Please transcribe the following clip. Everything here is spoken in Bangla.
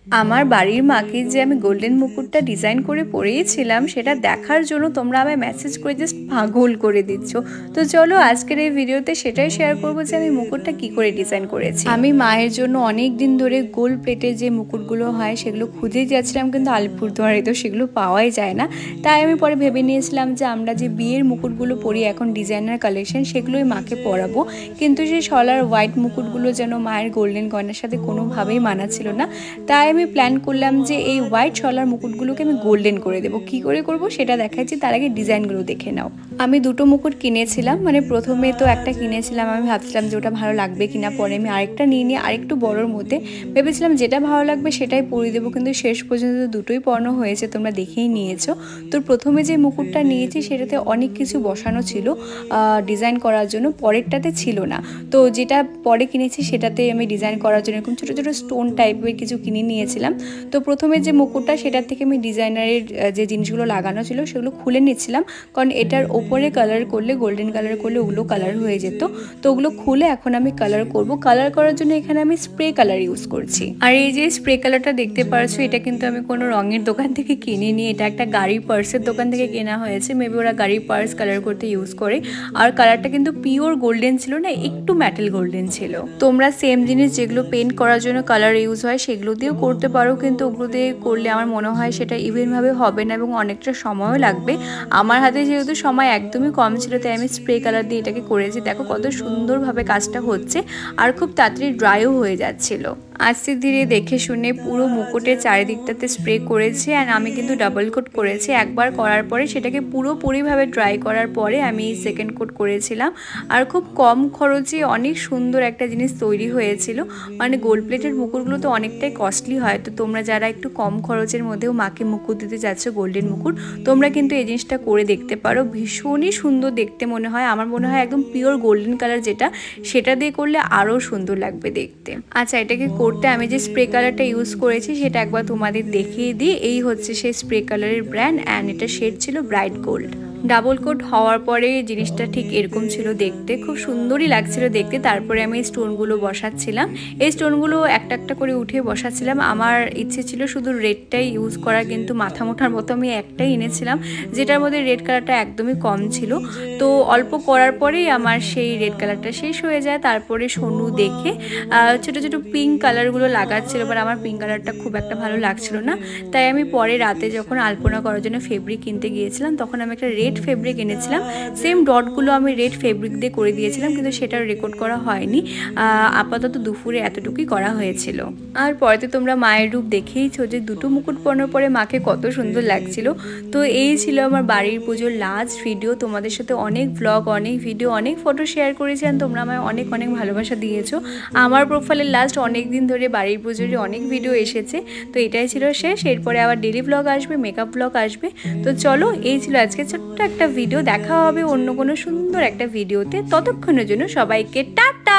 আমার বাড়ির মাকে যে আমি গোল্ডেন মুকুটটা ডিজাইন করে পরিয়েছিলাম সেটা দেখার জন্য তোমরা আমায় মেসেজ করে জাস্ট পাগল করে দিচ্ছ। তো চলো আজকের এই ভিডিওতে সেটাই শেয়ার করবো যে আমি মুকুটটা কি করে ডিজাইন করেছি। আমি মায়ের জন্য অনেক দিন ধরে গোল্ড প্লেটের যে মুকুটগুলো হয় সেগুলো খুঁজে যাচ্ছিলাম, কিন্তু আলিপুরদুয়ারে তো সেগুলো পাওয়াই যায় না। তাই আমি পরে ভেবে নিয়েছিলাম যে আমরা যে বিয়ের মুকুটগুলো পরি এখন ডিজাইনার কালেকশন, সেগুলোই মাকে পরাবো। কিন্তু সেই শলার হোয়াইট মুকুটগুলো যেন মায়ের গোল্ডেন গয়নার সাথে কোনোভাবেই মানাচ্ছিল না। তাই আমি প্ল্যান করলাম যে এই হোয়াইট শলার মুকুটগুলোকে আমি গোল্ডেন করে দেবো। কি করে করব সেটা দেখাচ্ছি, তার আগে ডিজাইনগুলো দেখে নাও। আমি দুটো মুকুট কিনেছিলাম, মানে প্রথমে তো একটা কিনেছিলাম, আমি ভাবছিলাম যে ওটা ভালো লাগবে কিনা, পরে আমি আরেকটা নিয়ে আরেকটু বড়োর মধ্যে ভেবেছিলাম যেটা ভালো লাগবে সেটাই পরিয়ে দেবো, কিন্তু শেষ পর্যন্ত দুটোই পরানো হয়েছে, তোমরা দেখেই নিয়েছো। তো প্রথমে যে মুকুটটা নিয়েছি সেটাতে অনেক কিছু বসানো ছিল ডিজাইন করার জন্য, পরেরটাতে ছিল না। তো যেটা পরে কিনেছি সেটাতে আমি ডিজাইন করার জন্য এরকম ছোটো ছোটো স্টোন টাইপের কিছু কিনে নিয়েছিলাম। তো প্রথমে যে মুকুটটা সেটার থেকে আমি ডিজাইনারের যে জিনিসগুলো লাগানো ছিল সেগুলো খুলে নিচ্ছিলাম, কারণ এটার ওপরে কালার করলে গোল্ডেন কালার করলে ওগুলো কালার হয়ে যেত। তো ওগুলো খুলে এখন আমি কালার করব। কালার করার জন্য এখানে আমি স্প্রে কালার ইউজ করছি। আর এই যে স্প্রে কালারটা দেখতে পারছো, এটা কিন্তু আমি কোনো রঙের দোকান থেকে কিনিনি, এটা একটা গাড়ির পার্সের দোকান থেকে কেনা হয়েছে। মেবি ওরা গাড়ির পার্স কালার করতে ইউজ করে। আর কালারটা কিন্তু পিওর গোল্ডেন ছিল না, একটু মেটাল গোল্ডেন ছিল। তোমরা সেম জিনিস যেগুলো পেন্ট করার জন্য কালার ইউজ হয় সেগুলো দিয়েও করতে পারো, কিন্তু ওগুলো দিয়ে করলে আমার মনে হয় সেটা ইভেনভাবে হবে না এবং অনেকটা সময়ও লাগবে। আমার হাতে যেহেতু সময় একদমই কম ছিল তাই আমি স্প্রে কালার দিয়ে এটাকে করেছি। দেখো কত সুন্দরভাবে কাজটা হচ্ছে আর খুব তাড়াতাড়ি ড্রাইও হয়ে যাচ্ছিল। আস্তে ধীরে দেখে শুনে পুরো মুকুটের চারিদিকটাতে স্প্রে করেছি। আর আমি কিন্তু ডাবল কোট করেছি। একবার করার পরে সেটাকে পুরোপুরিভাবে ড্রাই করার পরে আমি সেকেন্ড কোট করেছিলাম। আর খুব কম খরচে অনেক সুন্দর একটা জিনিস তৈরি হয়েছিল। মানে গোল্ড প্লেটের মুকুটগুলো তো অনেকটাই কস্টলি হয়, তো তোমরা যারা একটু কম খরচের মধ্যেও মাকে মুকুট দিতে যাচ্ছ গোল্ডেন মুকুট, তোমরা কিন্তু এই জিনিসটা করে দেখতে পারো। ভীষণই সুন্দর দেখতে মনে হয়, আমার মনে হয় একদম পিওর গোল্ডেন কালার যেটা, সেটা দিয়ে করলে আরও সুন্দর লাগবে দেখতে। আচ্ছা, এটাকে করতে আমি যে স্প্রে কালারটা ইউজ করেছি সেটা একবার তোমাদের দেখিয়ে দিই। এই হচ্ছে সেই স্প্রে কালারের ব্র্যান্ড, অ্যান্ড এটা শেড ছিল ব্রাইট গোল্ড। ডাবল কোট হওয়ার পরে জিনিসটা ঠিক এরকম ছিল দেখতে, খুব সুন্দরই লাগছিল দেখতে। তারপরে আমি স্টোনগুলো বসাচ্ছিলাম, এই স্টোনগুলো একটা একটা করে উঠে বসাচ্ছিলাম। আমার ইচ্ছে ছিল শুধু রেডটাই ইউজ করা, কিন্তু মাথা মোটার মতো আমি একটাই এনেছিলাম যেটার মধ্যে রেড কালারটা একদমই কম ছিল। তো অল্প করার পরেই আমার সেই রেড কালারটা শেষ হয়ে যায়। তারপরে সোনু দেখে ছোটো ছোটো পিঙ্ক কালারগুলো লাগাচ্ছিল, বাট আমার পিঙ্ক কালারটা খুব একটা ভালো লাগছিল না। তাই আমি পরে রাতে যখন আলপনা করার জন্য ফেব্রিক কিনতে গিয়েছিলাম তখন আমি একটা রেড ফেব্রিক এনেছিলাম। সেম ডটগুলো আমি রেড ফেব্রিক দিয়ে করে দিয়েছিলাম, কিন্তু সেটা রেকর্ড করা হয়নি। আপাতত দুপুরে এতটুকুই করা হয়েছিল। আর পরেতে তোমরা মায়ের রূপ দেখেইছো যে দুটো মুকুট পরানোর পরে মাকে কত সুন্দর লাগছিল। তো এই ছিল আমার বাড়ির পুজোর লাস্ট ভিডিও। তোমাদের সাথে অনেক ব্লগ, অনেক ভিডিও, অনেক ফটো শেয়ার করেছি, আর তোমরা আমায় অনেক অনেক ভালোবাসা দিয়েছো। আমার প্রোফাইলের লাস্ট অনেক দিন ধরে বাড়ির পুজোরই অনেক ভিডিও এসেছে। তো এটাই ছিল শেষ, এরপরে আবার ডেলি ব্লগ আসবে, মেকআপ ব্লগ আসবে। তো চলো, এই ছিল আজকে ছোট্ট একটা ভিডিও। দেখা হবে অন্য কোনো সুন্দর একটা ভিডিওতে। ততক্ষণের জন্য সবাইকে টাটা।